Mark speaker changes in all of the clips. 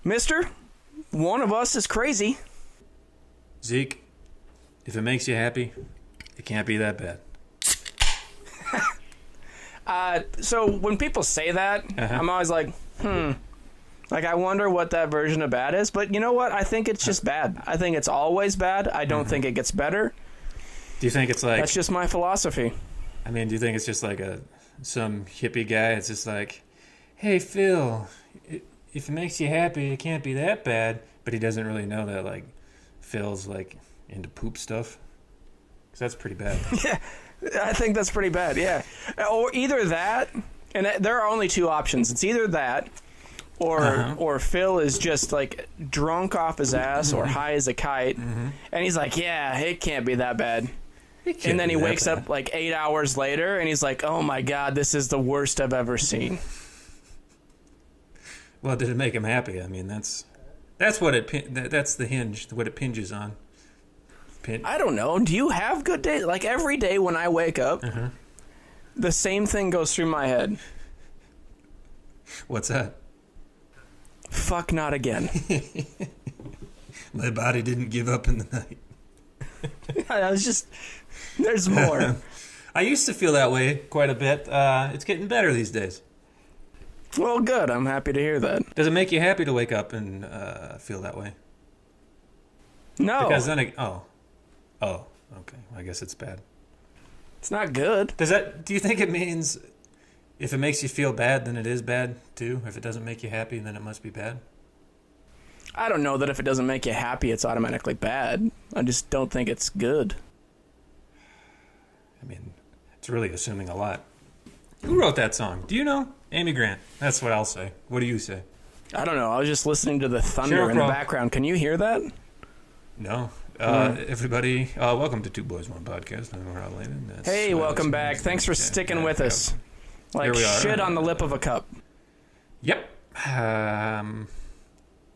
Speaker 1: Mister, one of us is crazy.
Speaker 2: Zeke, if it makes you happy, it can't be that bad.
Speaker 1: So when people say that, I'm always like, Like, I wonder what that version of bad is. But you know what? I think it's just bad. I think it's always bad. I don't think it gets better.
Speaker 2: Do you think it's like...
Speaker 1: That's just my philosophy.
Speaker 2: I mean, do you think it's just like some hippie guy? It's just like, hey, Phil, if it makes you happy, it can't be that bad. But he doesn't really know that, like, Phil's, like, into poop stuff. Because that's pretty bad.
Speaker 1: Yeah, I think that's pretty bad, yeah. Or either that, and there are only two options. It's either that, or Phil is just, like, drunk off his ass or high as a kite. And he's like, yeah, it can't be that bad. And then he wakes up, like, 8 hours later, and he's like, oh, my God, this is the worst I've ever seen.
Speaker 2: Well, did it make him happy? I mean, that's that's the hinge, what it pinges on.
Speaker 1: I don't know. Do you have good days? Like, every day when I wake up, the same thing goes through my head.
Speaker 2: What's that?
Speaker 1: Fuck, not again.
Speaker 2: My body didn't give up in the night.
Speaker 1: I was just... There's more.
Speaker 2: I used to feel that way quite a bit. It's getting better these days.
Speaker 1: Well, good. I'm happy to hear that.
Speaker 2: Does it make you happy to wake up and feel that way?
Speaker 1: No.
Speaker 2: Because then okay. I guess it's bad.
Speaker 1: It's not good.
Speaker 2: Do you think it means if it makes you feel bad, then it is bad too? If it doesn't make you happy, then it must be bad?
Speaker 1: I don't know that if it doesn't make you happy, it's automatically bad. I just don't think it's good.
Speaker 2: I mean, it's really assuming a lot. Who wrote that song? Do you know? Amy Grant. That's what I'll say. What do you say?
Speaker 1: I don't know. I was just listening to the thunder in the background. Can you hear that?
Speaker 2: No. Everybody, welcome to Two Boys, One Podcast. I'm Rob Layden.
Speaker 1: Hey, welcome back. Thanks for sticking with us. Like shit on the lip of a cup.
Speaker 2: Yep.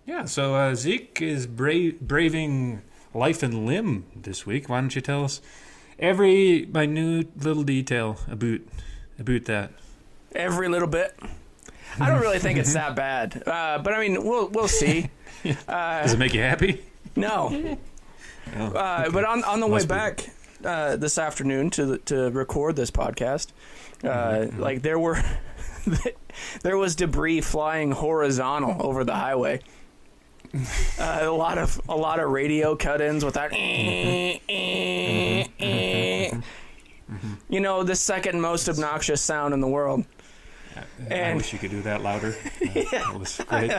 Speaker 2: Yeah, so Zeke is braving life and limb this week. Why don't you tell us every minute little detail about that? Every
Speaker 1: little bit. I don't really think it's that bad, but I mean, we'll see.
Speaker 2: Does it make you happy?
Speaker 1: No.
Speaker 2: Oh, okay.
Speaker 1: But on the way back this afternoon to record this podcast, like there was debris flying horizontal over the highway. A lot of radio cut-ins with that. You know, the second most obnoxious sound in the world.
Speaker 2: I wish you could do that louder. That was great.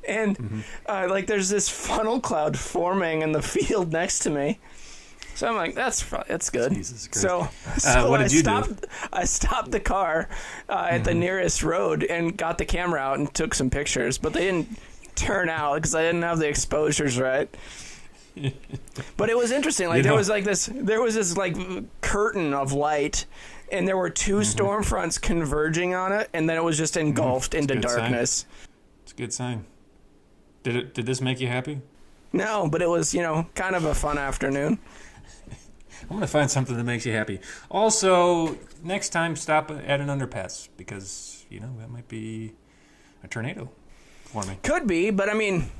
Speaker 1: And like there's this funnel cloud forming in the field next to me. So I'm like, that's good.
Speaker 2: Jesus Christ.
Speaker 1: So
Speaker 2: what did you do?
Speaker 1: I stopped the car at the nearest road and got the camera out and took some pictures, but they didn't turn out because I didn't have the exposures right. But it was interesting. Like there was this like curtain of light, and there were two storm fronts converging on it, and then it was just engulfed into darkness.
Speaker 2: It's a good sign. Did this make you happy?
Speaker 1: No, but it was, kind of a fun afternoon.
Speaker 2: I'm going to find something that makes you happy. Also, next time stop at an underpass because, that might be a tornado for me.
Speaker 1: Could be, but I mean,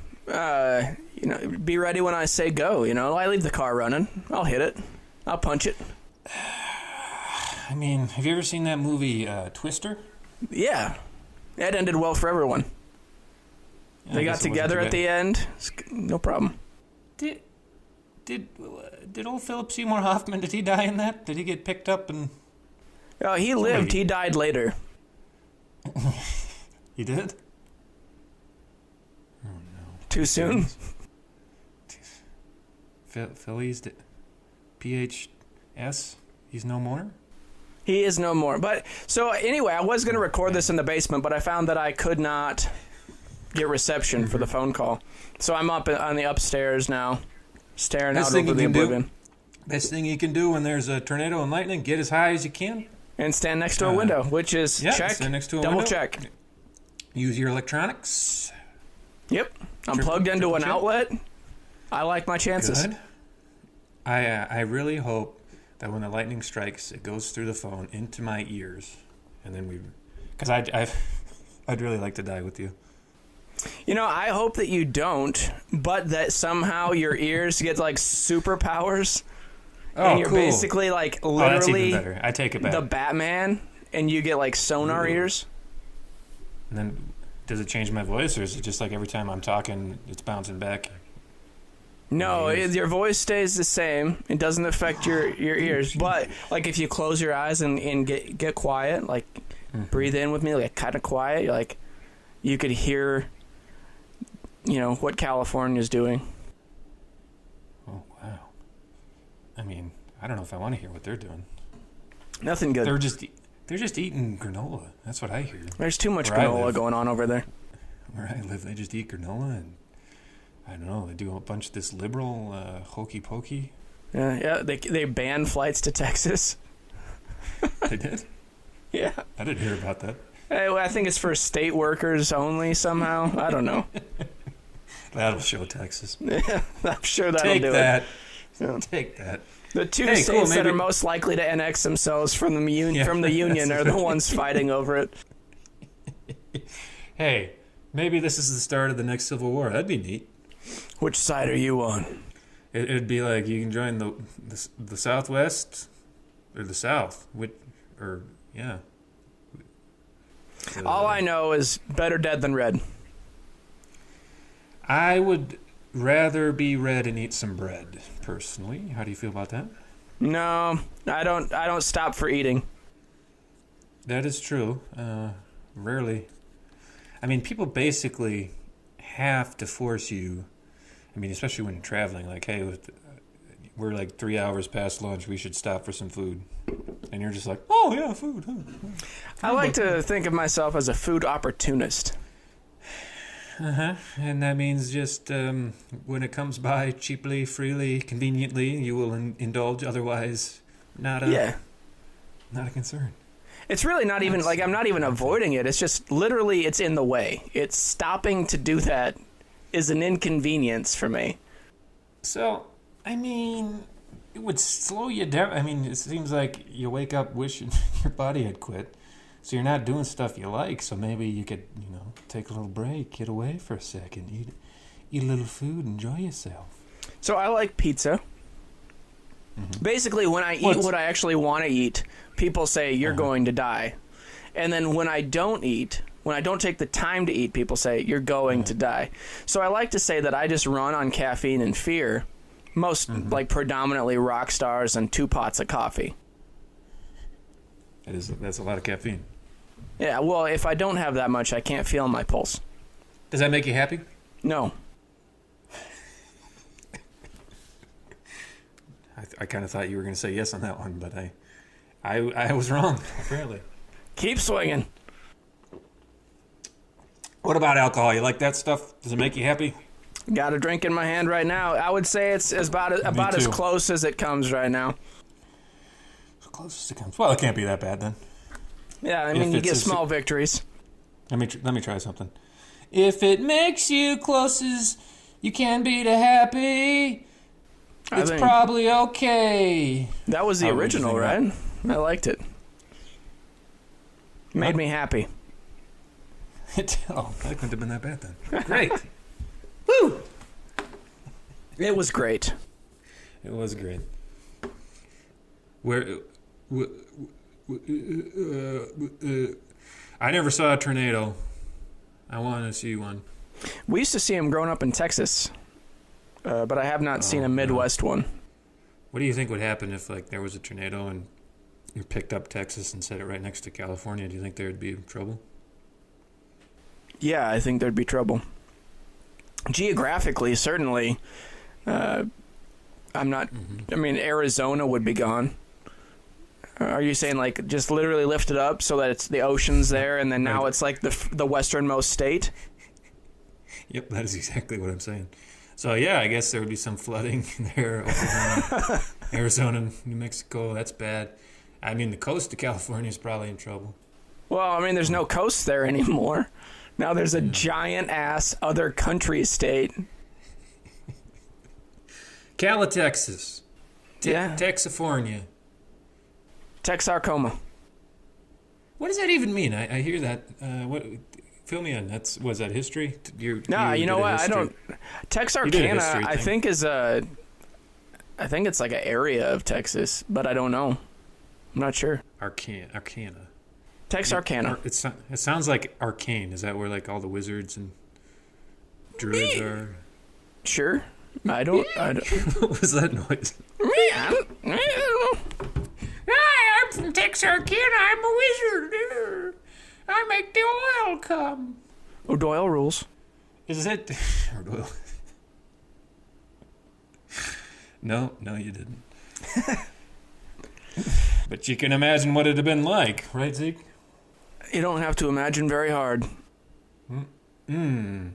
Speaker 1: be ready when I say go, I leave the car running. I'll hit it. I'll punch it.
Speaker 2: I mean, have you ever seen that movie Twister?
Speaker 1: Yeah. It ended well for everyone. Yeah, they got together at the end. No problem.
Speaker 2: Did old Philip Seymour Hoffman, did he die in that? Did he get picked up and...
Speaker 1: Oh, he lived. He died later.
Speaker 2: He did? Oh, no.
Speaker 1: Too soon?
Speaker 2: Philly's PHS? He's no more?
Speaker 1: He is no more. But, so anyway, I was going to record this in the basement, but I found that I could not get reception for the phone call. So I'm up on the upstairs now, staring out over the oblivion.
Speaker 2: Best thing you can do when there's a tornado and lightning, get as high as you can.
Speaker 1: And stand next to a window, which is check,
Speaker 2: stand next to a
Speaker 1: double
Speaker 2: window.
Speaker 1: check.
Speaker 2: Use your electronics.
Speaker 1: Yep. I'm plugged into an outlet. I like my chances.
Speaker 2: Good. I really hope that when the lightning strikes, it goes through the phone into my ears. And then because I'd really like to die with you.
Speaker 1: I hope that you don't, but that somehow your ears get like superpowers.
Speaker 2: Oh,
Speaker 1: and you're
Speaker 2: cool.
Speaker 1: basically like
Speaker 2: Oh, that's even
Speaker 1: literally
Speaker 2: better. I take it back.
Speaker 1: the Batman, and you get like sonar ears.
Speaker 2: And then, does it change my voice, or is it just like every time I'm talking, it's bouncing back?
Speaker 1: No, your voice stays the same. It doesn't affect your ears. But like if you close your eyes and get quiet, like breathe in with me, like kind of quiet, like you could hear, what California's doing.
Speaker 2: Oh, wow. I mean, I don't know if I want to hear what they're doing.
Speaker 1: Nothing good.
Speaker 2: They're just eating granola. That's what I hear.
Speaker 1: There's too much granola going on over there.
Speaker 2: Where I live, they just eat granola, and I don't know. They do a bunch of this liberal hokey pokey.
Speaker 1: Yeah. They banned flights to Texas.
Speaker 2: They did?
Speaker 1: Yeah.
Speaker 2: I didn't hear about that.
Speaker 1: I think it's for state workers only somehow. I don't know.
Speaker 2: That'll show Texas.
Speaker 1: Yeah, I'm sure that'll
Speaker 2: Take
Speaker 1: do
Speaker 2: that.
Speaker 1: it. Yeah.
Speaker 2: Take that.
Speaker 1: The two states that are most likely to annex themselves from the Union are the ones fighting over it.
Speaker 2: Hey, maybe this is the start of the next Civil War. That'd be neat.
Speaker 1: Which side are you on?
Speaker 2: It'd be like you can join the Southwest or the South.
Speaker 1: All I know is better dead than red.
Speaker 2: I would rather be red and eat some bread, personally. How do you feel about that?
Speaker 1: No, I don't stop for eating.
Speaker 2: That is true. Rarely. I mean, people basically have to force you. I mean, especially when you're traveling. Like, hey, we're like 3 hours past lunch. We should stop for some food. And you're just like, oh, yeah, food.
Speaker 1: I like to think of myself as a food opportunist.
Speaker 2: Uh-huh. And that means just when it comes by cheaply, freely, conveniently, you will indulge. Otherwise, not a concern.
Speaker 1: It's really not even like I'm not even avoiding it. It's just literally it's in the way. It's stopping to do that is an inconvenience for me.
Speaker 2: So, I mean, it would slow you down. I mean, it seems like you wake up wishing your body had quit. So you're not doing stuff you like. So maybe you could, take a little break, get away for a second, eat a little food, enjoy yourself.
Speaker 1: So I like pizza. Mm-hmm. Basically, when I eat what I actually want to eat, people say you're going to die. And then when I don't take the time to eat, people say you're going to die. So I like to say that I just run on caffeine and fear, like predominantly rock stars and 2 pots of coffee.
Speaker 2: That's a lot of caffeine.
Speaker 1: Yeah, well, if I don't have that much, I can't feel my pulse.
Speaker 2: Does that make you happy?
Speaker 1: No.
Speaker 2: I kind of thought you were going to say yes on that one, but I was wrong, apparently.
Speaker 1: Keep swinging.
Speaker 2: What about alcohol? You like that stuff? Does it make you happy?
Speaker 1: Got a drink in my hand right now. I would say it's about as close as it comes right now.
Speaker 2: As close as it comes. Well, it can't be that bad then.
Speaker 1: Yeah, I mean, you get small victories.
Speaker 2: Let me try something. If it makes you close as you can be to happy, it's probably okay.
Speaker 1: That was the original, right? I liked it. Made me happy.
Speaker 2: That couldn't have been that bad then. Great. Woo!
Speaker 1: It was great.
Speaker 2: It was great. I never saw a tornado. I want to see one.
Speaker 1: We used to see them growing up in Texas, but I have not seen a Midwest one.
Speaker 2: What do you think would happen if there was a tornado and you picked up Texas and set it right next to California? Do you think there would be trouble?
Speaker 1: Yeah, I think there'd be trouble. Geographically, certainly. I'm not... I mean, Arizona would be gone. Are you saying just literally lift it up so that it's the ocean's there and then now it's like the westernmost state?
Speaker 2: Yep, that is exactly what I'm saying. So yeah, I guess there would be some flooding there. Arizona, New Mexico, that's bad. I mean, the coast of California is probably in trouble.
Speaker 1: Well, I mean, there's no coast there anymore. Now there's a giant-ass other country state.
Speaker 2: Cali-Texas. Texifornia.
Speaker 1: Texarkoma.
Speaker 2: What does that even mean? I hear that. fill me in. Was that history?
Speaker 1: No, you know what? I don't. Texarkana, I think I think it's like an area of Texas, but I don't know. I'm not sure.
Speaker 2: Arcana.
Speaker 1: Texarkana.
Speaker 2: It sounds like arcane. Is that where like all the wizards and druids are?
Speaker 1: Sure. I don't.
Speaker 2: What was that noise?
Speaker 1: I don't know.
Speaker 2: Hi, I'm from Texarkana. I'm a wizard. I make the oil come.
Speaker 1: Oh, Doyle rules.
Speaker 2: Is it? Doyle. No, you didn't. But you can imagine what it'd have been like, right, Zeke?
Speaker 1: You don't have to imagine very hard.
Speaker 2: I'd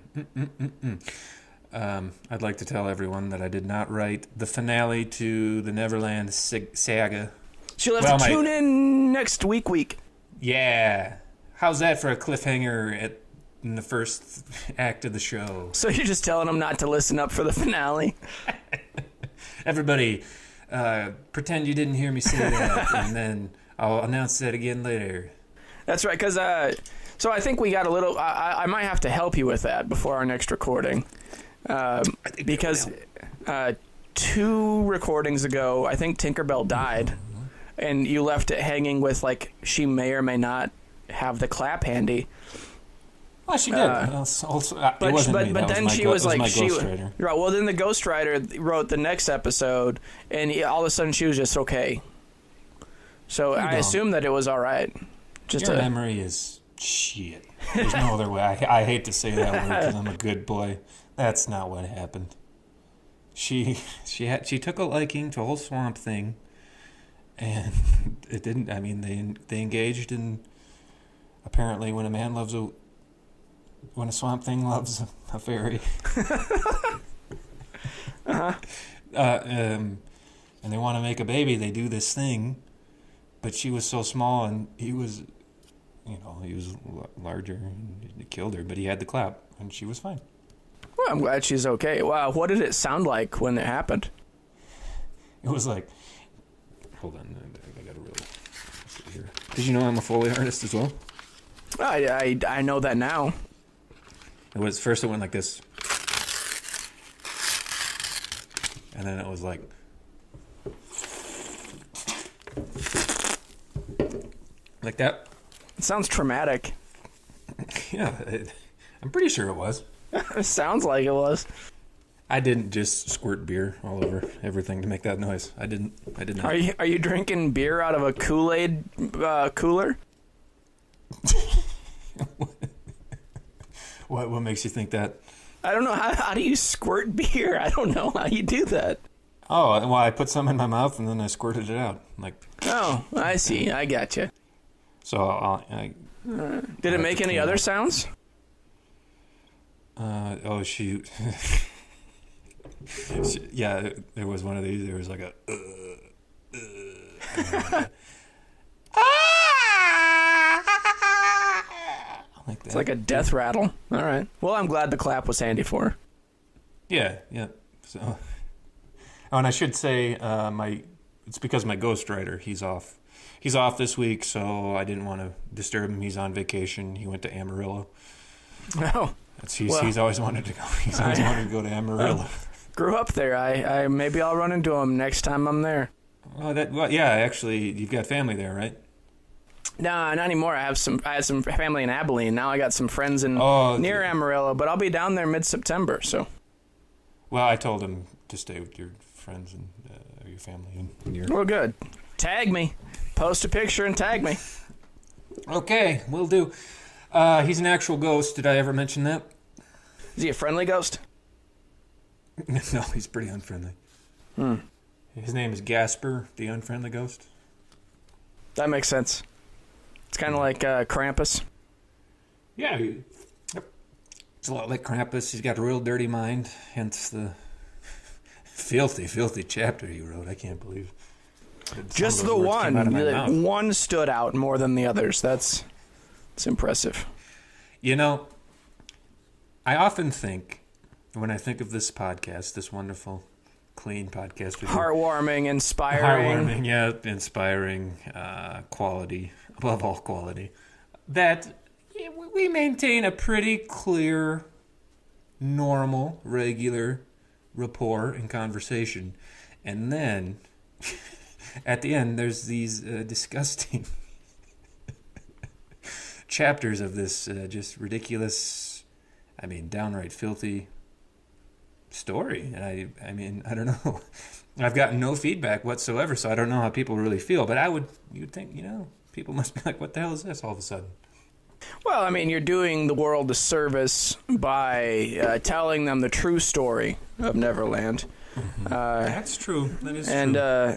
Speaker 2: like to tell everyone that I did not write the finale to the Neverland saga.
Speaker 1: So you'll have to tune in next week.
Speaker 2: Yeah. How's that for a cliffhanger in the first act of the show?
Speaker 1: So you're just telling them not to listen up for the finale?
Speaker 2: Everybody, pretend you didn't hear me say that, and then I'll announce that again later.
Speaker 1: That's right, because so I think we got a little... I might have to help you with that before our next recording. Because 2 recordings ago, I think Tinkerbell died, and you left it hanging with, like, she may or may not have the clap handy.
Speaker 2: Well, she did. But
Speaker 1: then she was like,
Speaker 2: ghostwriter.
Speaker 1: Right. Well, then the ghostwriter wrote the next episode, and all of a sudden she was just okay. So I assume that it was all right.
Speaker 2: Your memory is shit. There's no other way. I hate to say that word because I'm a good boy. That's not what happened. She took a liking to the whole swamp thing, and it didn't. I mean, they engaged in. Apparently, when a swamp thing loves a fairy, and they want to make a baby, they do this thing. But she was so small, and he was larger, and it killed her. But he had the clap, and she was fine.
Speaker 1: Well, I'm glad she's okay. Wow, what did it sound like when it happened?
Speaker 2: It was like, hold on, I got to really see here. Did you know I'm a Foley artist as well?
Speaker 1: I know that now.
Speaker 2: It went like this, and then it was like, like that.
Speaker 1: It sounds traumatic.
Speaker 2: Yeah, I'm pretty sure it was.
Speaker 1: It sounds like it was.
Speaker 2: I didn't just squirt beer all over everything to make that noise. I did not.
Speaker 1: Are you drinking beer out of a Kool-Aid cooler?
Speaker 2: What makes you think that?
Speaker 1: I don't know. How do you squirt beer? I don't know how you do that.
Speaker 2: Oh, well, I put some in my mouth and then I squirted it out.
Speaker 1: Oh, I see. I gotcha.
Speaker 2: So
Speaker 1: did it make any other sounds?
Speaker 2: Oh shoot! Yeah, there was one of these. There was like a. Like that.
Speaker 1: It's like a death rattle. All right. Well, I'm glad the clap was handy for her.
Speaker 2: Yeah. So, and I should say, it's because my ghostwriter, he's off. He's off this week, so I didn't want to disturb him. He's on vacation. He went to Amarillo.
Speaker 1: Oh.
Speaker 2: He's always wanted to go. He's always wanted to go to Amarillo.
Speaker 1: Grew up there. I maybe I'll run into him next time I'm there.
Speaker 2: Yeah. Actually, you've got family there, right?
Speaker 1: No, not anymore. I had some family in Abilene. Now I got some friends near Amarillo, but I'll be down there mid-September. So.
Speaker 2: Well, I told him to stay with your friends and your family and your.
Speaker 1: Well, good. Tag me. Post a picture and tag me.
Speaker 2: Okay, will do. He's an actual ghost. Did I ever mention that?
Speaker 1: Is he a friendly ghost?
Speaker 2: No, he's pretty unfriendly. His name is Gasper, the unfriendly ghost.
Speaker 1: That makes sense. It's kind of like Krampus.
Speaker 2: Yeah, it's a lot like Krampus. He's got a real dirty mind, hence the filthy, filthy chapter he wrote. I can't believe.
Speaker 1: Just the one. One stood out more than the others. It's impressive.
Speaker 2: You know, I often think, when I think of this podcast, this wonderful, clean podcast.
Speaker 1: Heartwarming, inspiring.
Speaker 2: Heartwarming, yeah, inspiring, quality, above all quality. That we maintain a pretty clear, normal, regular rapport and conversation. And then, at the end, there's these disgusting chapters of this just ridiculous, downright filthy story. And I mean, I don't know. I've gotten no feedback whatsoever, so I don't know how people really feel. But you'd think, people must be like, what the hell is this all of a sudden?
Speaker 1: Well, I mean, you're doing the world a service by telling them the true story of Neverland.
Speaker 2: Mm-hmm. That's true. That is
Speaker 1: true.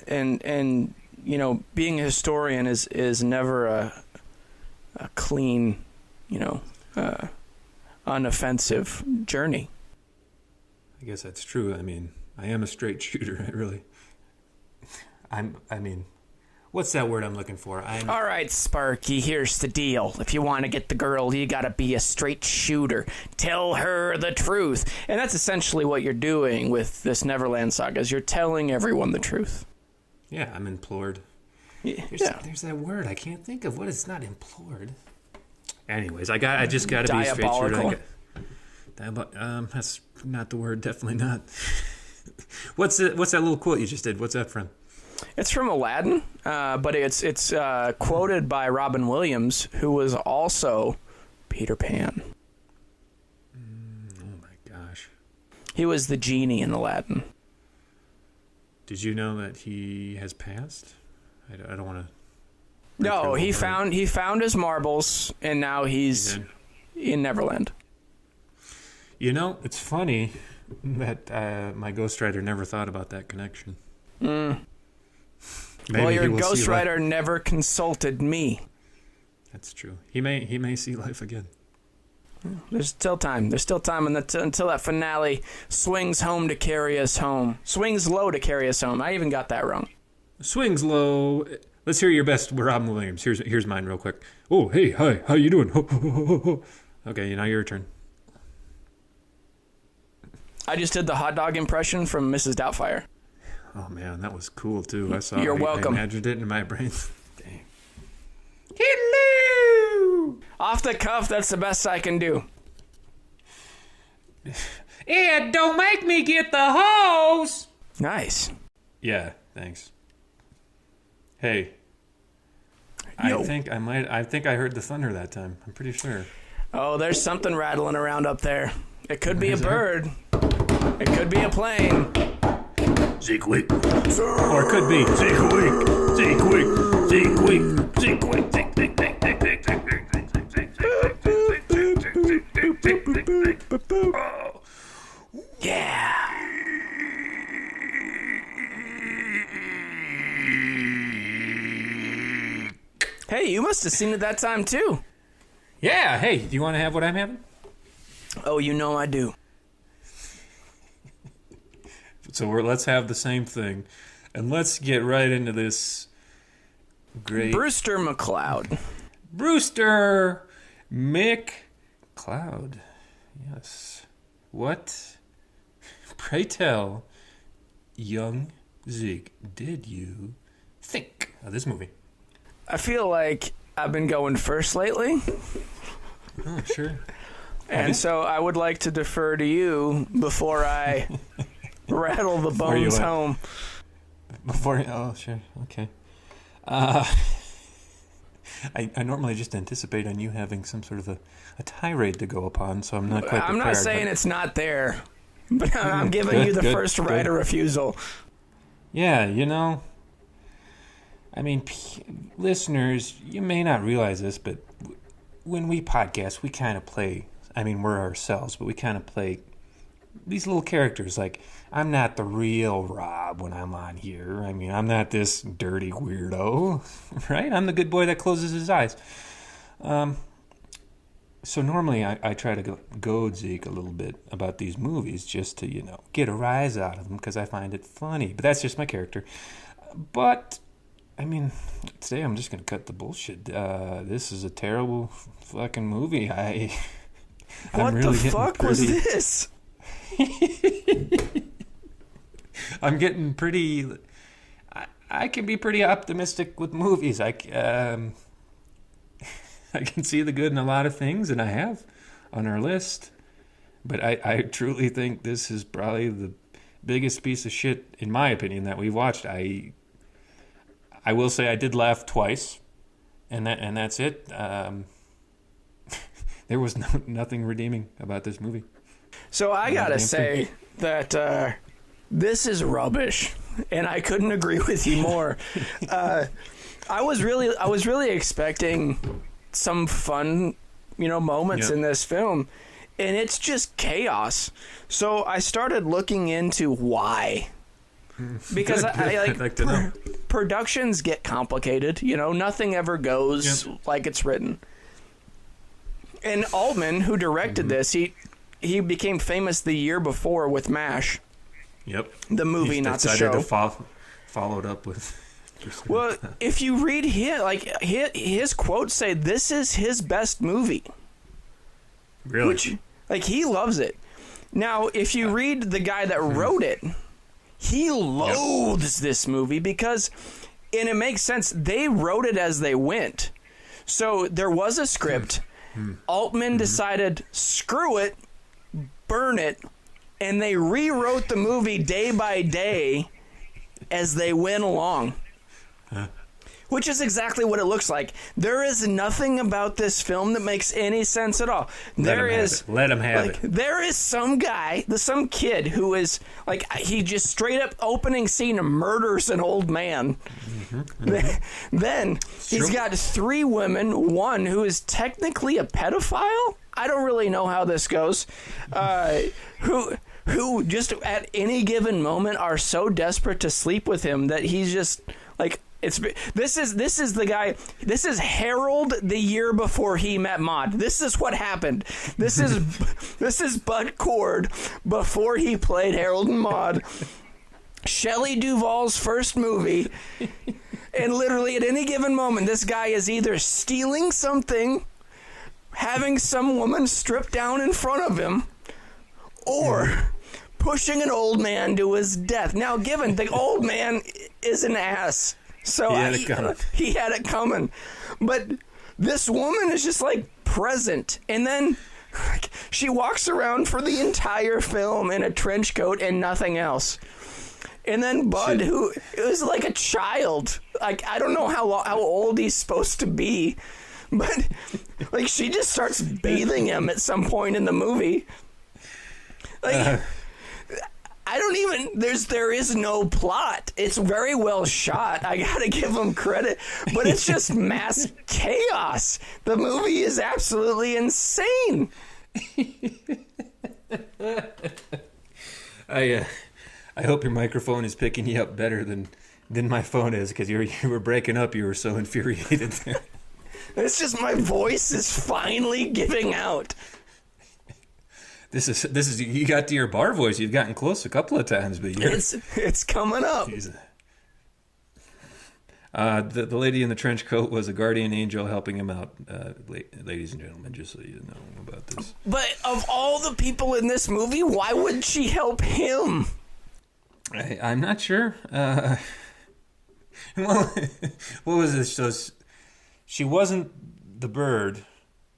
Speaker 2: And
Speaker 1: being a historian is never a clean, unoffensive journey.
Speaker 2: I guess that's true. I mean, I am a straight shooter. What's that word I'm looking for?
Speaker 1: All right, Sparky, here's the deal. If you want to get the girl, you got to be a straight shooter. Tell her the truth. And that's essentially what you're doing with this Neverland saga, is you're telling everyone the truth.
Speaker 2: Yeah, I'm implored. There's that word I can't think of. What is not implored? Anyways, I just got to be a straight shooter. That's not the word. Definitely not. What's that little quote you just did? What's that from?
Speaker 1: It's from Aladdin, but it's quoted by Robin Williams, who was also Peter Pan.
Speaker 2: Oh my gosh!
Speaker 1: He was the genie in Aladdin.
Speaker 2: Did you know that he has passed? I don't want to.
Speaker 1: No, he found his marbles, and now he's in Neverland.
Speaker 2: It's funny that my ghostwriter never thought about that connection.
Speaker 1: Well, your ghostwriter never consulted me.
Speaker 2: That's true. He may see life again.
Speaker 1: There's still time. There's still time until that finale swings home to carry us home. Swings low to carry us home. I even got that wrong.
Speaker 2: Swings low. Let's hear your best, Robin Williams. Here's mine real quick. Oh, hey, hi, how you doing? Okay, now your turn.
Speaker 1: I just did the hot dog impression from Mrs. Doubtfire.
Speaker 2: Oh man, that was cool too.
Speaker 1: You're welcome.
Speaker 2: I imagined it in my brain. Dang.
Speaker 1: Hello! Off the cuff, that's the best I can do.
Speaker 2: Ed, don't make me get the hose!
Speaker 1: Nice.
Speaker 2: Yeah, thanks. Hey.
Speaker 1: Yo.
Speaker 2: I think I heard the thunder that time. I'm pretty sure.
Speaker 1: Oh, there's something rattling around up there. It could be a bird. It could be a plane.
Speaker 2: Zeke Wick. Or it could be Zeke Wick. Zeke Wick. Zeke Wick. Zeke Wick.
Speaker 1: Yeah. Hey, you must have seen it that time too.
Speaker 2: Yeah. Hey, do you want to have what I'm having?
Speaker 1: Oh, you know I do.
Speaker 2: So let's have the same thing, and let's get right into this great
Speaker 1: Brewster McCloud.
Speaker 2: Brewster McCloud. Yes. What, pray tell, young Zeke, did you think of this movie?
Speaker 1: I feel like I've been going first lately.
Speaker 2: Oh, sure.
Speaker 1: And so I would like to defer to you before I rattle the bones home.
Speaker 2: Oh, sure. Okay. I normally just anticipate on you having some sort of a tirade to go upon, so I'm not quite prepared.
Speaker 1: I'm not saying it's not there, but I'm giving you the first right of refusal.
Speaker 2: Yeah, listeners, you may not realize this, but when we podcast, we kind of play, we're ourselves, but we kind of play these little characters. Like, I'm not the real Rob when I'm on here. I'm not this dirty weirdo, right? I'm the good boy that closes his eyes. So normally I try to goad Zeke a little bit about these movies just to, get a rise out of them because I find it funny. But that's just my character. But, today I'm just going to cut the bullshit. This is a terrible fucking movie.
Speaker 1: What the fuck was this?
Speaker 2: I'm getting pretty... I can be pretty optimistic with movies. I can see the good in a lot of things, and I have on our list. But I truly think this is probably the biggest piece of shit, in my opinion, that we've watched. I will say I did laugh twice, and that's it. There was nothing redeeming about this movie.
Speaker 1: So I gotta say that this is rubbish, and I couldn't agree with you more. I was really expecting some fun, moments in this film, and it's just chaos. So I started looking into why. Because I'd like to know. Productions get complicated, nothing ever goes like it's written. And Altman, who directed this, he became famous the year before with MASH.
Speaker 2: Yep.
Speaker 1: The movie, not the show.
Speaker 2: Followed up with.
Speaker 1: Well, if you read his quotes say this is his best movie.
Speaker 2: Really?
Speaker 1: Which, he loves it. Now, if you read the guy that wrote it, he loathes this movie because, and it makes sense, they wrote it as they went. So there was a script. Altman decided, screw it, burn it, and they rewrote the movie day by day as they went along. Which is exactly what it looks like. There is nothing about this film that makes any sense at all.
Speaker 2: Let him have it.
Speaker 1: There is some guy, some kid who is he just straight up opening scene murders an old man. Then he's got 3 women, one who is technically a pedophile. I don't really know how this goes. Who just at any given moment are so desperate to sleep with him that he's just this is the guy. This is Harold the year before he met Maude. This is what happened. This is Bud Cord before he played Harold and Maude. Shelley Duvall's first movie, and literally at any given moment, this guy is either stealing something, having some woman stripped down in front of him, or pushing an old man to his death. Now, given the old man is an ass. So he had it coming. But this woman is just present. And then she walks around for the entire film in a trench coat and nothing else. And then Bud, who is like a child, I don't know how old he's supposed to be, but she just starts bathing him at some point in the movie. I don't even, there is no plot. It's very well shot. I gotta give them credit, but it's just mass chaos. The movie is absolutely insane.
Speaker 2: I hope your microphone is picking you up better than my phone is, because you were breaking up. You were so infuriated there.
Speaker 1: It's just my voice is finally giving out.
Speaker 2: This is you got to your bar voice. You've gotten close a couple of times, but
Speaker 1: it's coming up.
Speaker 2: The lady in the trench coat was a guardian angel helping him out, ladies and gentlemen, just so you know about this.
Speaker 1: But of all the people in this movie, why would she help him?
Speaker 2: I'm not sure. Well, what was this? So she wasn't the bird,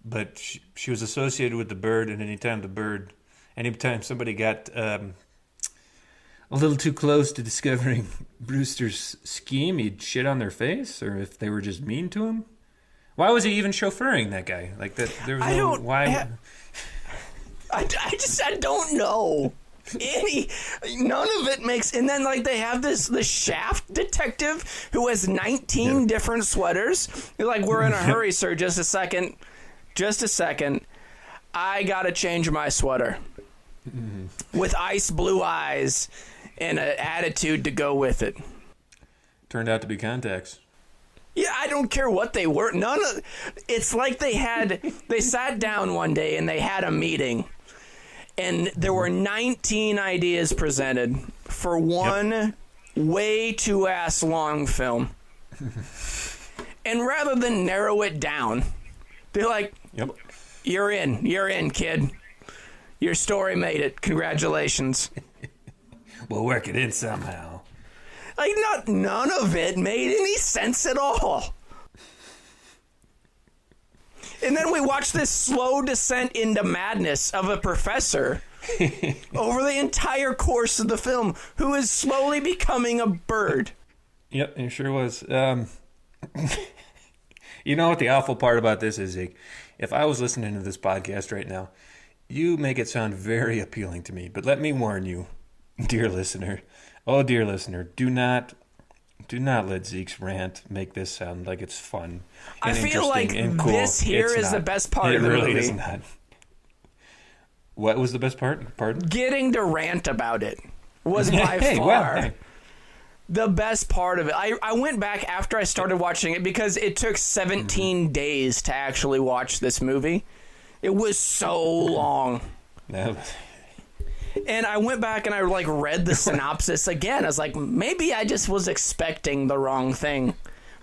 Speaker 2: but she was associated with the bird, and anytime somebody got a little too close to discovering Brewster's scheme, he'd shit on their face, or if they were just mean to him. Why was he even chauffeuring that guy? There was why.
Speaker 1: I don't know. None of it makes. And then they have the Shaft detective who has 19 different sweaters. You're like, we're in a hurry, sir. Just a second. I gotta change my sweater with ice blue eyes and an attitude to go with it.
Speaker 2: Turned out to be contacts.
Speaker 1: Yeah, I don't care what they were. It's like they sat down one day and they had a meeting, and there were 19 ideas presented for one way too ass long film. And rather than narrow it down, they're like, You're in, kid. Your story made it. Congratulations.
Speaker 2: We'll work it in somehow.
Speaker 1: None of it made any sense at all. And then we watch this slow descent into madness of a professor over the entire course of the film who is slowly becoming a bird.
Speaker 2: Yep, it sure was. You know what the awful part about this is, Zeke? If I was listening to this podcast right now, you make it sound very appealing to me. But let me warn you, dear listener. Oh, dear listener, do not let Zeke's rant make this sound like it's fun and
Speaker 1: I feel like
Speaker 2: and cool.
Speaker 1: this here
Speaker 2: it's
Speaker 1: is
Speaker 2: not.
Speaker 1: the best part of the
Speaker 2: movie. It
Speaker 1: movie.
Speaker 2: really is not. What was the best part? Pardon?
Speaker 1: Getting to rant about it was by far
Speaker 2: Well,
Speaker 1: the best part of it. I went back after I started watching it because it took 17 days to actually watch this movie. It was so long.
Speaker 2: No.
Speaker 1: And I went back and I read the synopsis again. I was like, maybe I just was expecting the wrong thing.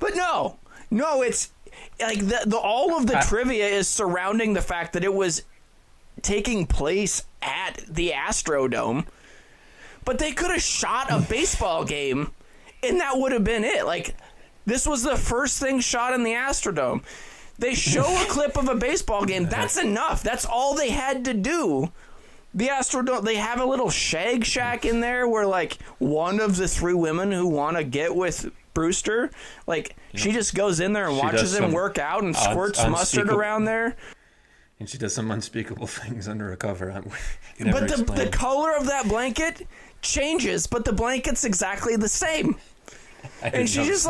Speaker 1: But no, it's like all of the trivia is surrounding the fact that it was taking place at the Astrodome. But they could have shot a baseball game and that would have been it. Like, this was the first thing shot in the Astrodome. They show a clip of a baseball game. That's enough. That's all they had to do. The Astrodome, they have a little shag shack in there where, one of the three women who want to get with Brewster, she just goes in there and watches him work out and squirts mustard around there.
Speaker 2: And she does some unspeakable things under a cover.
Speaker 1: But the color of that blanket changes, but the blanket's exactly the same. And she just,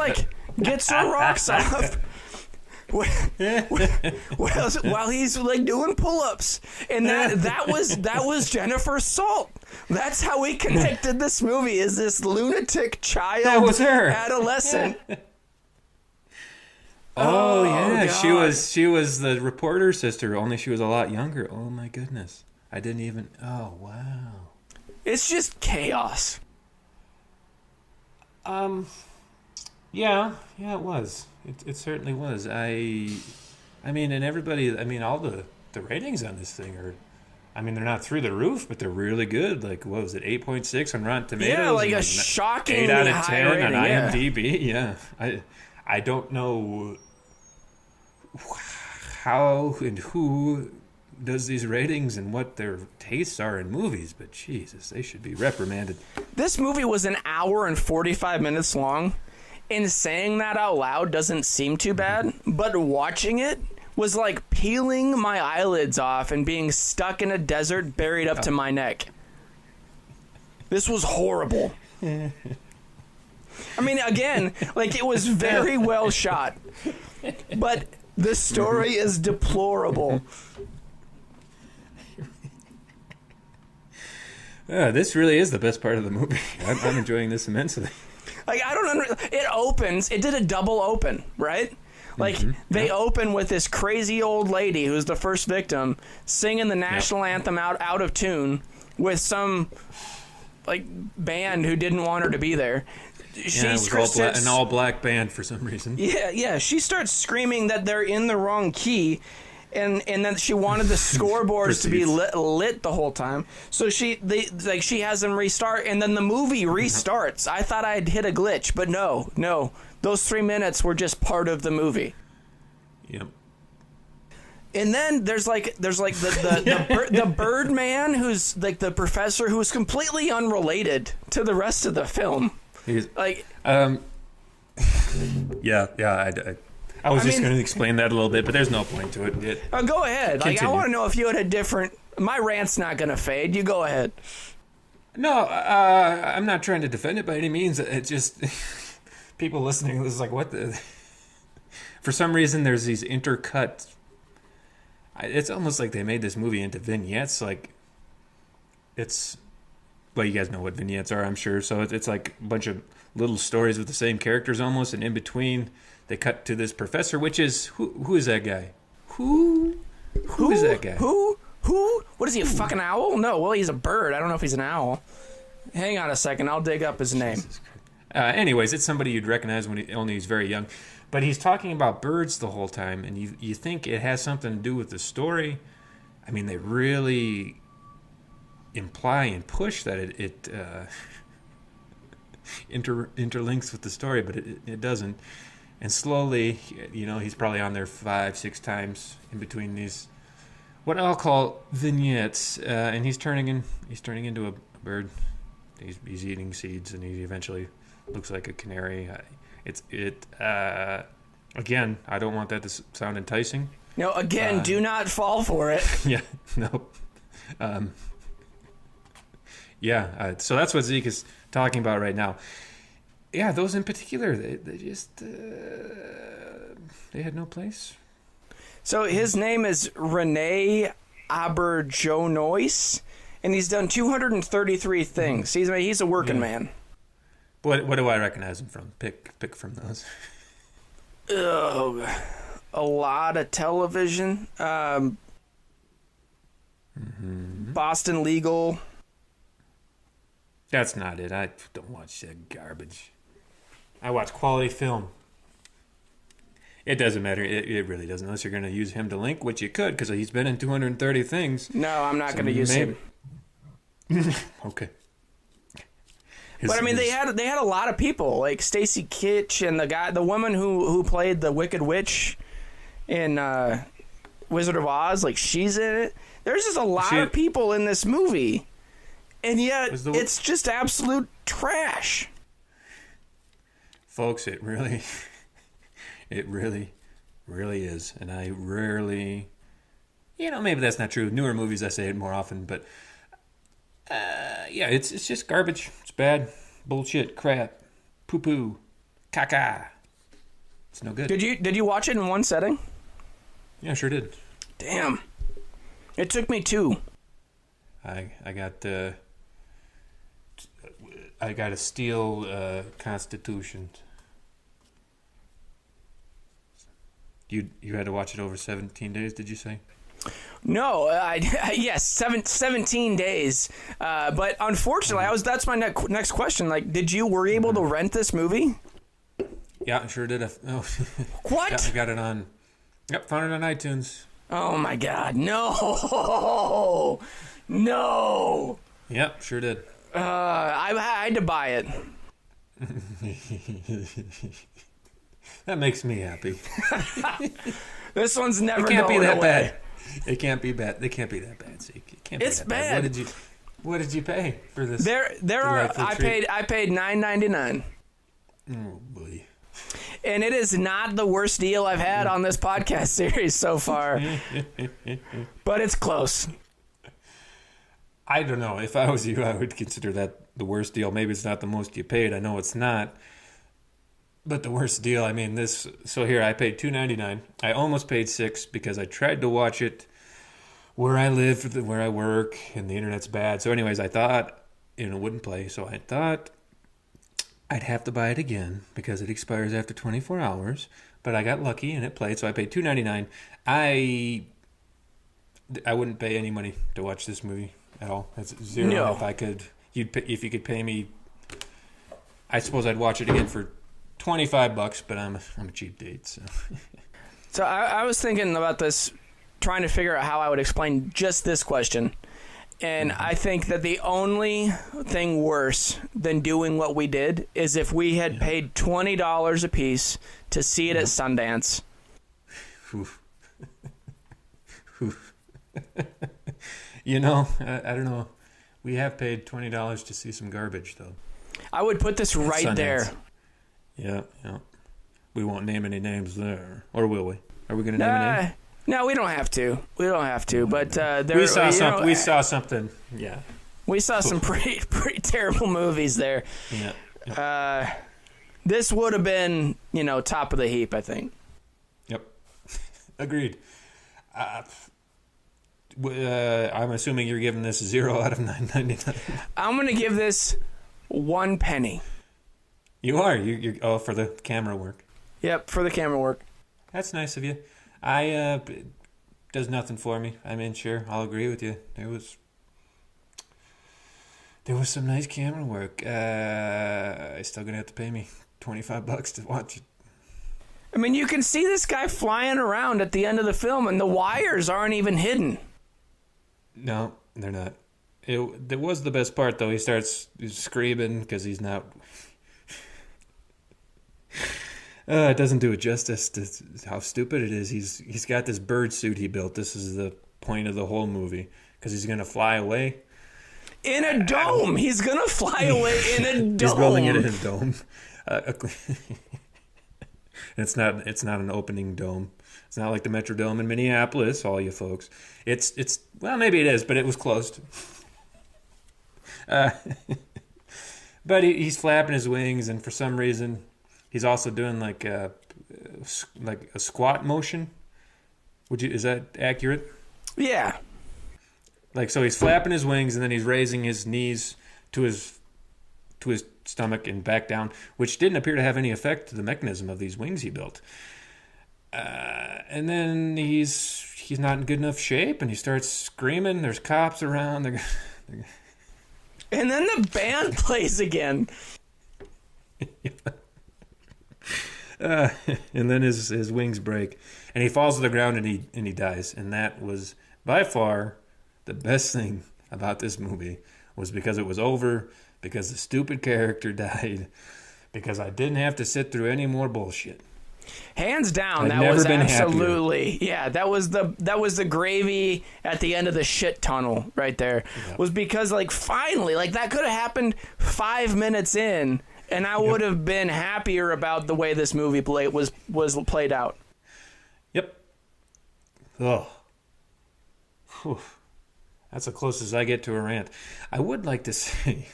Speaker 1: gets her rocks off. While he's doing pull-ups, and that was Jennifer Salt. That's how we connected this movie. Is this lunatic child?
Speaker 2: That was her,
Speaker 1: adolescent.
Speaker 2: Oh yeah,
Speaker 1: God.
Speaker 2: she was the reporter sister. Only she was a lot younger. Oh my goodness, I didn't even. Oh wow,
Speaker 1: it's just chaos.
Speaker 2: Yeah, it was. It certainly was. I mean, and everybody. I mean, all the ratings on this thing are. I mean, they're not through the roof, but they're really good. What was it? 8.6 on Rotten Tomatoes.
Speaker 1: Yeah, a shocking
Speaker 2: 8 out of 10
Speaker 1: rating,
Speaker 2: on IMDb. Yeah. I don't know how and who does these ratings and what their tastes are in movies, but Jesus, they should be reprimanded.
Speaker 1: This movie was an hour and 45 minutes long, and saying that out loud doesn't seem too bad, but watching it was like peeling my eyelids off and being stuck in a desert buried up to my neck. This was horrible. I mean, again, it was very well shot, but the story is deplorable.
Speaker 2: This really is the best part of the movie. I'm enjoying this immensely.
Speaker 1: I don't it opens, it did a double open, right? They open with this crazy old lady who's the first victim singing the national anthem out of tune with some band who didn't want her to be there.
Speaker 2: It was an all-black band for some reason.
Speaker 1: Yeah. She starts screaming that they're in the wrong key, and that she wanted the scoreboards to be lit the whole time. So she has them restart, and then the movie restarts. I thought I'd hit a glitch, but no. Those 3 minutes were just part of the movie.
Speaker 2: Yep.
Speaker 1: And then there's the bird man who's the professor who's completely unrelated to the rest of the film.
Speaker 2: He's I was just going to explain that a little bit, but there's no point to it.
Speaker 1: Go ahead.
Speaker 2: Continue.
Speaker 1: I want to know if you had a different. My rant's not going to fade. You go ahead.
Speaker 2: No, I'm not trying to defend it by any means. It's just people listening. This is what the. For some reason, there's these intercut. It's almost like they made this movie into vignettes. Well, you guys know what vignettes are, I'm sure. So it's like a bunch of little stories with the same characters almost, and in between they cut to this professor, which is who is that guy? Who is that guy?
Speaker 1: Who? What is he, a fucking owl? No, well, he's a bird. I don't know if he's an owl. Hang on a second, I'll dig up his name.
Speaker 2: Anyways, it's somebody you'd recognize when he's very young. But he's talking about birds the whole time, and you think it has something to do with the story. I mean, they really imply and push that it interlinks with the story, but it doesn't. And slowly, he's probably on there 5-6 times in between these, what I'll call vignettes, and he's turning into a bird. He's eating seeds, and he eventually looks like a canary. Again, I don't want that to sound enticing.
Speaker 1: No, again, do not fall for it.
Speaker 2: Yeah, nope. So that's what Zeke is talking about right now. Yeah, those in particular, they just they had no place.
Speaker 1: So his name is Rene Auberjonois, and he's done 233 things. He's a working man.
Speaker 2: What do I recognize him from? Pick from those.
Speaker 1: A lot of television. Boston Legal.
Speaker 2: That's not it. I don't watch that garbage. I watch quality film. It doesn't matter. It really doesn't, unless you're going to use him to link, which you could, because he's been in 230 things.
Speaker 1: No, I'm not going to use him.
Speaker 2: Okay.
Speaker 1: But I mean, they had a lot of people, like Stacy Kitsch and the woman who played the Wicked Witch in Wizard of Oz. Like, she's in it. There's just a lot of people in this movie, and yet it's just absolute trash.
Speaker 2: Folks, it really is. And I rarely, maybe that's not true. Newer movies, I say it more often, but it's just garbage. It's bad. Bullshit. Crap. Poo-poo. Caca. It's no good.
Speaker 1: Did you watch it in one setting?
Speaker 2: Yeah, I sure did.
Speaker 1: Damn. It took me 2.
Speaker 2: I got a steel Constitution. You had to watch it over 17 days, did you say?
Speaker 1: No, yes, 17 days. But unfortunately, that's my next question. Like, were you able to rent this movie?
Speaker 2: Yeah, I sure did.
Speaker 1: What?
Speaker 2: Yeah, I got it on. Yep, found it on iTunes.
Speaker 1: Oh my God, no.
Speaker 2: Yep, sure did.
Speaker 1: I had to buy it.
Speaker 2: That makes me happy.
Speaker 1: This one's never
Speaker 2: going
Speaker 1: going
Speaker 2: that
Speaker 1: away.
Speaker 2: Bad. It can't be bad. It can't be that bad, Zeke. It can't be
Speaker 1: it's
Speaker 2: that
Speaker 1: bad.
Speaker 2: What did you pay for this?
Speaker 1: I paid $9.99.
Speaker 2: Oh boy.
Speaker 1: And it is not the worst deal I've had on this podcast series so far. But it's close.
Speaker 2: I don't know. If I was you, I would consider that the worst deal. Maybe it's not the most you paid. I know it's not. But the worst deal, I mean, so here, I paid $2.99. I almost paid $6 because I tried to watch it where I live, where I work, and the internet's bad. So anyways, I thought it wouldn't play. So I thought I'd have to buy it again because it expires after 24 hours. But I got lucky and it played, so I paid $2.99. I wouldn't pay any money to watch this movie at all. That's zero.
Speaker 1: No.
Speaker 2: If you could pay me, I suppose I'd watch it again for $25, but I'm a cheap date.
Speaker 1: So I was thinking about this, trying to figure out how I would explain just this question. And I think that the only thing worse than doing what we did is if we had paid $20 a piece to see it at Sundance.
Speaker 2: Oof. Oof. I don't know. We have paid $20 to see some garbage, though.
Speaker 1: I would put this right Sundance. There.
Speaker 2: Yeah. We won't name any names there. Or will we? Are we going to name a name?
Speaker 1: No, we don't have to. But
Speaker 2: we saw something. We saw something. Yeah.
Speaker 1: We saw some pretty terrible movies there.
Speaker 2: Yeah.
Speaker 1: This would have been, top of the heap, I think.
Speaker 2: Yep. Agreed. I'm assuming you're giving this 0 out of 9.99.
Speaker 1: I'm going to give this 1 penny.
Speaker 2: You are. You're for the camera work.
Speaker 1: Yep, for the camera work.
Speaker 2: That's nice of you. Does nothing for me. I mean, sure, I'll agree with you. There was some nice camera work. I still gonna have to pay me $25 to watch it.
Speaker 1: I mean, you can see this guy flying around at the end of the film, and the wires aren't even hidden.
Speaker 2: No, they're not. That was the best part, though. He's screaming because he's not. It doesn't do it justice to how stupid it is. He's got this bird suit he built. This is the point of the whole movie because he's gonna fly away
Speaker 1: in a dome. He's gonna fly away in a dome.
Speaker 2: He's building it in a dome. It's not an opening dome. It's not like the Metrodome in Minneapolis, all you folks. It's well, maybe it is, but it was closed. But he's flapping his wings, and for some reason, he's also doing like a squat motion. Is that accurate?
Speaker 1: Yeah.
Speaker 2: Like, so he's flapping his wings, and then he's raising his knees to his stomach and back down, which didn't appear to have any effect to the mechanism of these wings he built. And then he's not in good enough shape, and he starts screaming. There's cops around.
Speaker 1: And then the band plays again.
Speaker 2: And then his wings break, and he falls to the ground, and he dies. And that was by far the best thing about this movie, was because it was over, because the stupid character died, because I didn't have to sit through any more bullshit.
Speaker 1: Hands down,
Speaker 2: I've
Speaker 1: that was
Speaker 2: never been
Speaker 1: absolutely happier. Yeah. That was the gravy at the end of the shit tunnel right there. Yep. Was because like finally, like that could have happened 5 minutes in, and I would have been happier about the way this movie was played out.
Speaker 2: Yep. Oh. Whew. That's the closest I get to a rant. I would like to say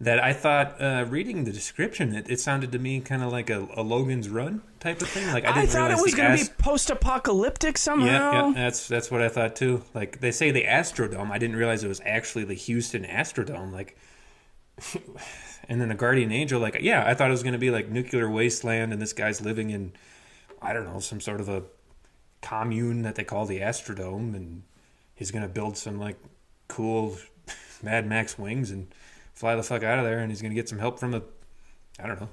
Speaker 2: that I thought, reading the description, it sounded to me kind of like a Logan's Run type of thing. Like I
Speaker 1: thought it was going to be post-apocalyptic somehow.
Speaker 2: Yeah, that's what I thought too. Like they say the Astrodome. I didn't realize it was actually the Houston Astrodome. Like, and then a guardian angel. Like, yeah, I thought it was going to be like nuclear wasteland, and this guy's living in, I don't know, some sort of a commune that they call the Astrodome, and he's going to build some like cool Mad Max wings and fly the fuck out of there, and he's going to get some help from a, I don't know,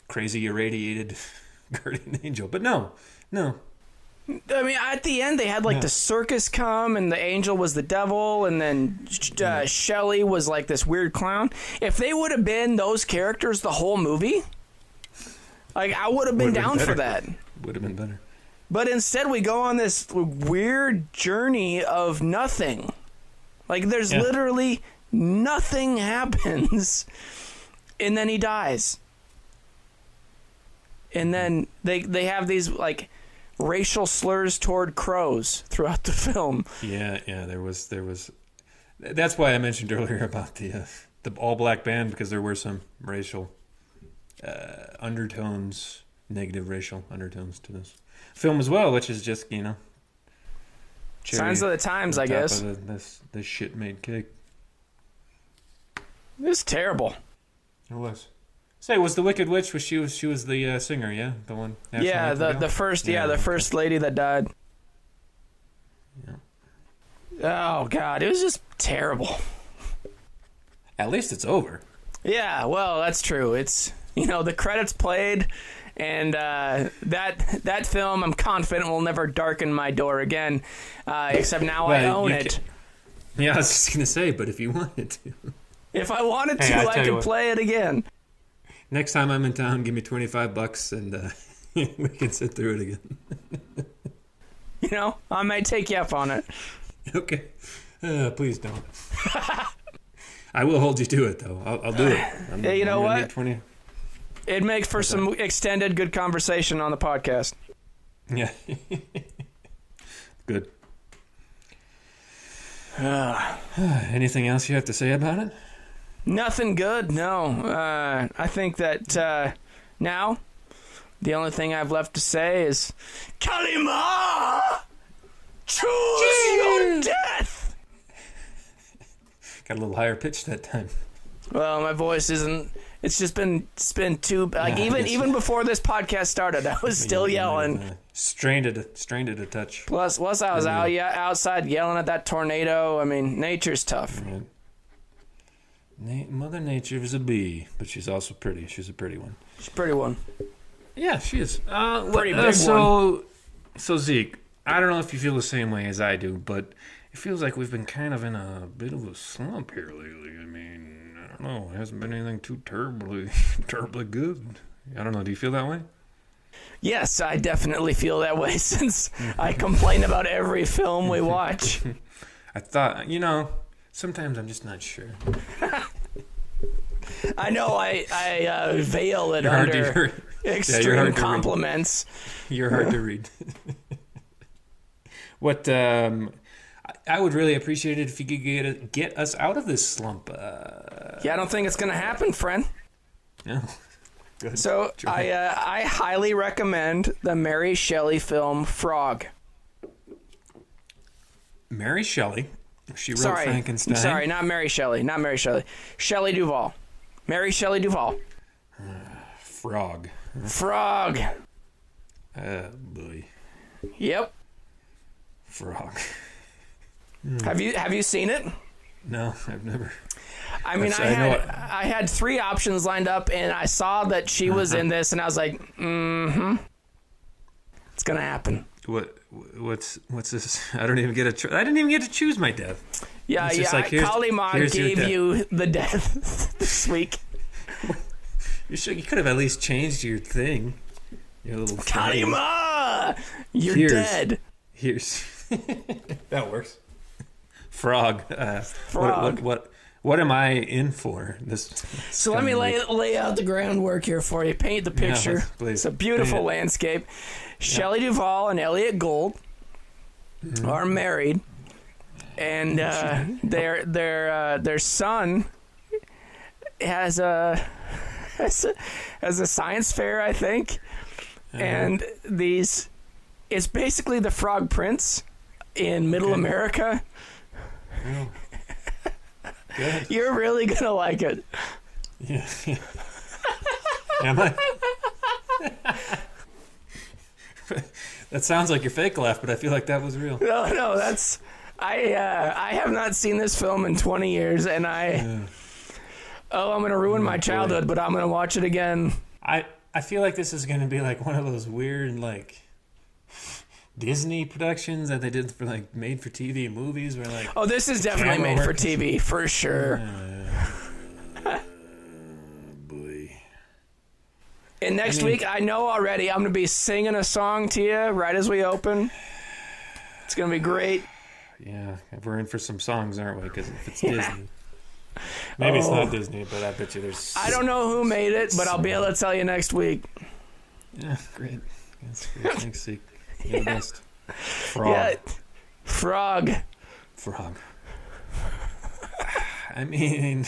Speaker 2: crazy irradiated guardian angel. But no.
Speaker 1: I mean, at the end, they had like the circus come, and the angel was the devil, and then Shelley was like this weird clown. If they would have been those characters the whole movie, like I would have been down for that.
Speaker 2: Would have been better.
Speaker 1: But instead, we go on this weird journey of nothing. Like, there's literally nothing happens, and then he dies. And then they have these, like, racial slurs toward crows throughout the film.
Speaker 2: Yeah, there was. That's why I mentioned earlier about the all-black band, because there were some racial undertones, negative racial undertones to this film as well, which is just,
Speaker 1: signs of the times, I guess.
Speaker 2: This shit-made cake.
Speaker 1: It was terrible.
Speaker 2: It was. Say, was the Wicked Witch? She was the singer? Yeah, the one.
Speaker 1: Yeah, the first lady that died. Yeah. Oh God, it was just terrible.
Speaker 2: At least it's over.
Speaker 1: Yeah, well, that's true. It's the credits played. And that film, I'm confident, will never darken my door again, except now I own it.
Speaker 2: Yeah, I was just going to say, but if you wanted to.
Speaker 1: If I wanted to, I could play it again.
Speaker 2: Next time I'm in town, give me $25 and we can sit through it again.
Speaker 1: I might take you up on it.
Speaker 2: Okay. Please don't. I will hold you to it, though. I'll do it.
Speaker 1: Yeah, you know what? It'd make for some extended good conversation on the podcast.
Speaker 2: Yeah. Good. Anything else you have to say about it?
Speaker 1: Nothing good, no. I think that now the only thing I've left to say is, Kalima! Choose your death!
Speaker 2: Got a little higher pitch that time.
Speaker 1: Well, my voice isn't... It's just been too... Like, even before this podcast started, I was still yelling.
Speaker 2: Strained it a touch.
Speaker 1: Plus I was outside yelling at that tornado. I mean, nature's tough.
Speaker 2: Right. Mother Nature is a bee, but she's also pretty. She's a pretty one.
Speaker 1: She's a pretty one.
Speaker 2: Yeah, she is.
Speaker 1: Pretty big one.
Speaker 2: So Zeke, I don't know if you feel the same way as I do, but it feels like we've been kind of in a bit of a slump here lately. I mean... No, it hasn't been anything too terribly good. I don't know. Do you feel that way?
Speaker 1: Yes, I definitely feel that way since I complain about every film we watch.
Speaker 2: I thought, sometimes I'm just not sure.
Speaker 1: I know I veil it under extreme compliments.
Speaker 2: You're hard to read. What I would really appreciate it if you could get us out of this slump.
Speaker 1: Yeah, I don't think it's going to happen, friend.
Speaker 2: No. Good.
Speaker 1: So I highly recommend the Mary Shelley film Frog.
Speaker 2: Mary Shelley? She wrote Frankenstein?
Speaker 1: Sorry, not Mary Shelley. Not Mary Shelley. Shelley Duvall. Mary Shelley Duvall.
Speaker 2: Frog.
Speaker 1: Frog.
Speaker 2: Boy.
Speaker 1: Yep.
Speaker 2: Frog.
Speaker 1: Have you seen it?
Speaker 2: No, I've never.
Speaker 1: I mean, I had 3 options lined up, and I saw that she was in this, and I was like, it's gonna happen.
Speaker 2: What's this? I didn't even get to choose my death.
Speaker 1: Yeah. Kali Ma gave you the death this week.
Speaker 2: You could have at least changed your thing. Your little
Speaker 1: Kali Ma, you're dead.
Speaker 2: Here's that works. Frog.
Speaker 1: Frog.
Speaker 2: What am I in for?
Speaker 1: So let me lay out the groundwork here for you. Paint the picture.
Speaker 2: Yeah, please.
Speaker 1: It's a beautiful landscape. Shelley Duvall and Elliot Gould are married, and their son has a science fair, I think, and it's basically the Frog Prince in Middle America.
Speaker 2: Oh. Good.
Speaker 1: You're really gonna like it.
Speaker 2: Yeah. Am I? That sounds like your fake laugh, but I feel like that was real.
Speaker 1: No, that's I have not seen this film in 20 years, and I'm gonna ruin my childhood, but I'm gonna watch it again.
Speaker 2: I feel like this is gonna be like one of those weird like Disney productions that they did for like made for TV movies where like
Speaker 1: this is definitely made for TV for sure.
Speaker 2: Boy.
Speaker 1: And next week I know already I'm gonna be singing a song to you right as we open. It's gonna be great.
Speaker 2: Yeah, we're in for some songs, aren't we? Because if it's Disney, maybe it's not Disney, but I bet you there's.
Speaker 1: I don't know who made it, but I'll be able to tell you next week.
Speaker 2: Yeah, great. That's great. Thanks, Zeke. You're the best. Frog.
Speaker 1: Yeah. Frog.
Speaker 2: I mean,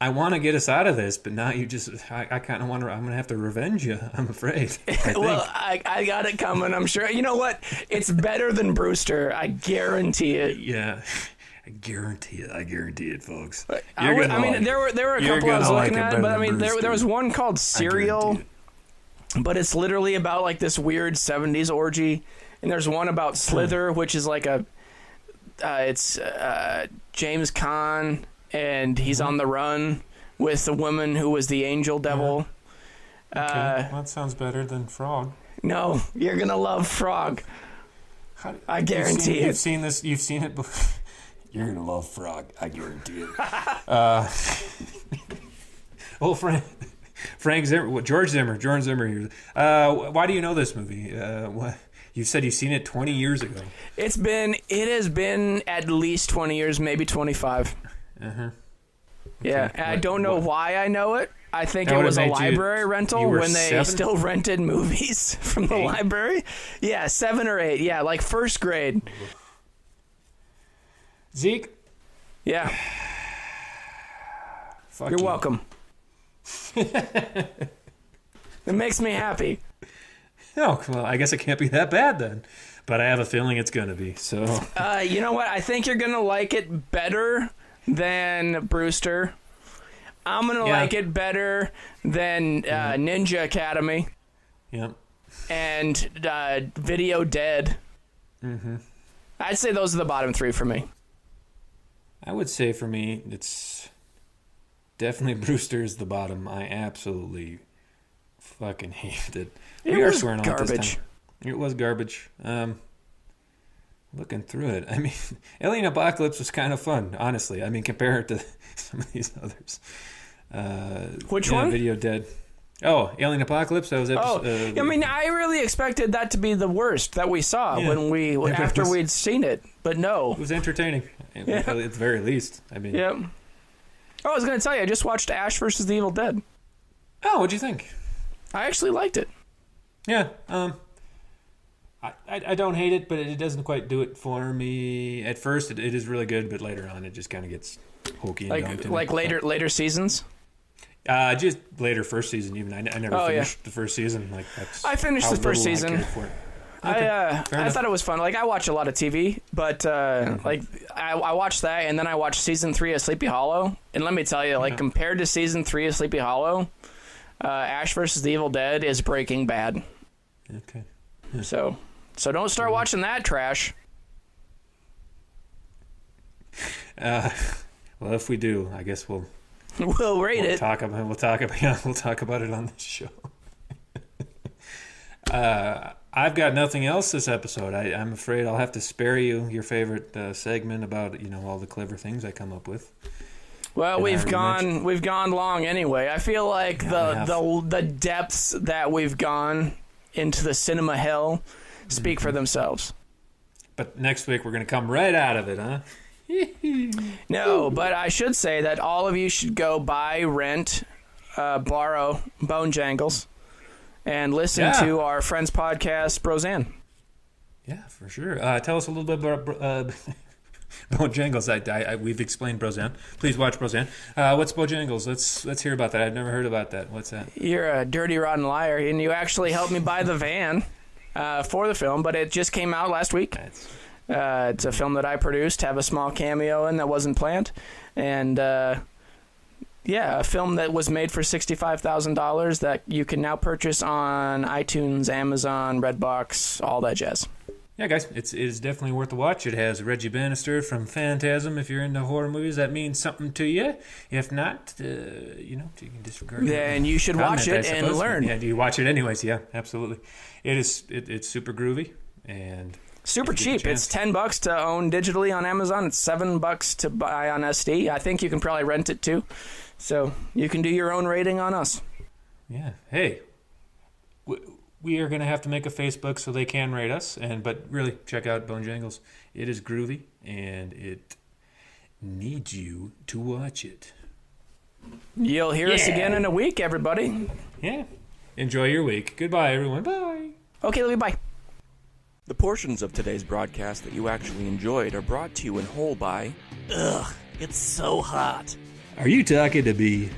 Speaker 2: I want to get us out of this, but now you just, I kind of want to, I'm going to have to revenge you, I'm afraid.
Speaker 1: Well, I got it coming, I'm sure. You know what? It's better than Brewster. I guarantee it.
Speaker 2: Yeah. I guarantee it, folks.
Speaker 1: There were a couple I was looking at, but I mean, there was one called Serial, but it's literally about like this weird 70s orgy. And there's one about Slither, which is like it's James Caan, and he's on the run with the woman who was the angel devil.
Speaker 2: Okay. Well, that sounds better than Frog.
Speaker 1: No, you're going to love Frog. I guarantee it.
Speaker 2: You've seen this, you've seen it before. You're going to love Frog, I guarantee it. Frank Zimmer, George Zimmer here. Why do you know this movie? You said you've seen it 20 years ago. It
Speaker 1: has been at least 20 years, maybe 25.
Speaker 2: Okay.
Speaker 1: Yeah, and I don't know why I know it. I think it was a library rental when they still rented movies from the library. Yeah, 7 or 8. Yeah, like first grade.
Speaker 2: Zeke?
Speaker 1: Yeah. You're welcome. It makes me happy.
Speaker 2: Oh, well, I guess it can't be that bad then. But I have a feeling it's going to be. So,
Speaker 1: you know what? I think you're going to like it better than Brewster. I'm going to like it better than Ninja Academy.
Speaker 2: Yep.
Speaker 1: And Video Dead.
Speaker 2: Mm-hmm.
Speaker 1: I'd say those are the bottom 3 for me.
Speaker 2: I would say for me, it's definitely Brewster's the bottom. I absolutely fucking hated it.
Speaker 1: It was garbage.
Speaker 2: It was garbage. Looking through it, I mean, Alien Apocalypse was kind of fun, honestly. I mean, compare it to some of these others.
Speaker 1: Which one?
Speaker 2: Video Dead. Oh, Alien Apocalypse. That was
Speaker 1: I mean, I really expected that to be the worst that we saw after we'd seen it, but no.
Speaker 2: It was entertaining, at the very least. I mean,
Speaker 1: yeah. Oh, I was going to tell you, I just watched Ash vs. the Evil Dead.
Speaker 2: Oh, what'd you think?
Speaker 1: I actually liked it.
Speaker 2: Yeah. I don't hate it, but it doesn't quite do it for me. At first, it is really good, but later on, it just kind of gets hokey and dumb to me.
Speaker 1: Like later seasons.
Speaker 2: Just later first season. Even I never finished the first season. Like
Speaker 1: I finished the first season.
Speaker 2: I
Speaker 1: thought it was fun. Like I watch a lot of TV, but I watched that, and then I watched season 3 of Sleepy Hollow. And let me tell you, like compared to season 3 of Sleepy Hollow, Ash vs. the Evil Dead is Breaking Bad.
Speaker 2: Okay.
Speaker 1: So don't start watching that trash.
Speaker 2: Well, if we do, I guess we'll
Speaker 1: rate it.
Speaker 2: We'll talk about it on this show. I've got nothing else this episode. I'm afraid I'll have to spare you your favorite segment about all the clever things I come up with.
Speaker 1: Well, we've gone long anyway. I feel like the depths that we've gone into the cinema hell speak for themselves.
Speaker 2: But next week we're going to come right out of it, huh?
Speaker 1: No, but I should say that all of you should go buy, rent, borrow Bone Jangles and listen to our friend's podcast, Brozanne.
Speaker 2: Yeah, for sure. Tell us a little bit about Bojangles. We've explained Brozanne. Please watch Brozanne. What's Bojangles? Let's hear about that. I've never heard about that. What's that?
Speaker 1: You're a dirty, rotten liar, and you actually helped me buy the van for the film, but it just came out last week. It's a film that I produced, have a small cameo in that wasn't planned, and a film that was made for $65,000 that you can now purchase on iTunes, Amazon, Redbox, all that jazz.
Speaker 2: Yeah, guys, it is definitely worth a watch. It has Reggie Bannister from Phantasm. If you're into horror movies, that means something to you. If not, you can disregard it.
Speaker 1: Then you should watch it and learn.
Speaker 2: Yeah, you watch it anyways. Yeah, absolutely. It's super groovy and
Speaker 1: super cheap. It's $10 to own digitally on Amazon. It's $7 to buy on SD. I think you can probably rent it too. So you can do your own rating on us.
Speaker 2: Yeah. Hey. We are going to have to make a Facebook so they can rate us, but really check out Bone Jangles. It is groovy, and it needs you to watch it.
Speaker 1: You'll hear us again in a week, everybody.
Speaker 2: Yeah. Enjoy your week. Goodbye, everyone. Bye.
Speaker 1: Okay, Louie, bye.
Speaker 3: The portions of today's broadcast that you actually enjoyed are brought to you in whole by...
Speaker 4: Ugh, it's so hot.
Speaker 5: Are you talking to me?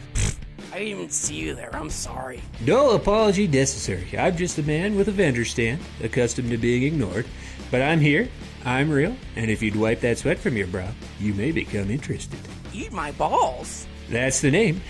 Speaker 4: I didn't even see you there. I'm sorry.
Speaker 5: No apology necessary. I'm just a man with a vendor stand, accustomed to being ignored. But I'm here, I'm real, and if you'd wipe that sweat from your brow, you may become interested.
Speaker 4: Eat my balls?
Speaker 5: That's the name.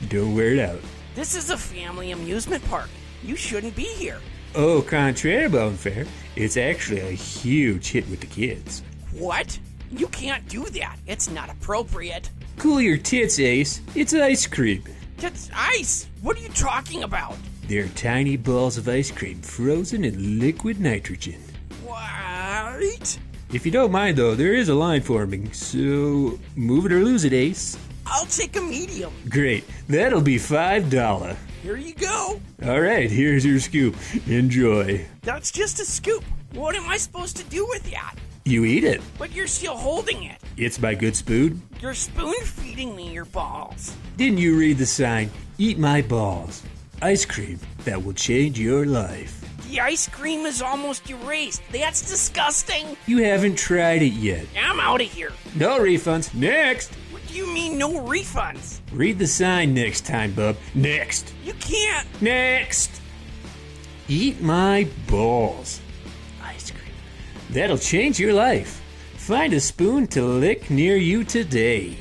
Speaker 5: Don't wear it out.
Speaker 4: This is a family amusement park. You shouldn't be here.
Speaker 5: Au contraire, Bonefair. It's actually a huge hit with the kids.
Speaker 4: What? You can't do that. It's not appropriate.
Speaker 5: Cool your tits, Ace. It's ice cream.
Speaker 4: It's ice. What are you talking about?
Speaker 5: They're tiny balls of ice cream frozen in liquid nitrogen.
Speaker 4: What?
Speaker 5: If you don't mind, though, there is a line forming, so move it or lose it, Ace.
Speaker 4: I'll take a medium.
Speaker 5: Great. That'll be $5.
Speaker 4: Here you go.
Speaker 5: All right, here's your scoop. Enjoy.
Speaker 4: That's just a scoop. What am I supposed to do with that?
Speaker 5: You eat it.
Speaker 4: But you're still holding it.
Speaker 5: It's my good spoon.
Speaker 4: You're spoon-feeding me your balls.
Speaker 5: Didn't you read the sign? Eat my balls. Ice cream that will change your life.
Speaker 4: The ice cream is almost erased. That's disgusting.
Speaker 5: You haven't tried it yet.
Speaker 4: I'm out of here.
Speaker 5: No refunds. Next.
Speaker 4: What do you mean no refunds?
Speaker 5: Read the sign next time, bub. Next.
Speaker 4: You can't.
Speaker 5: Next. Eat my balls.
Speaker 4: Ice cream.
Speaker 5: That'll change your life. Find a spoon to lick near you today.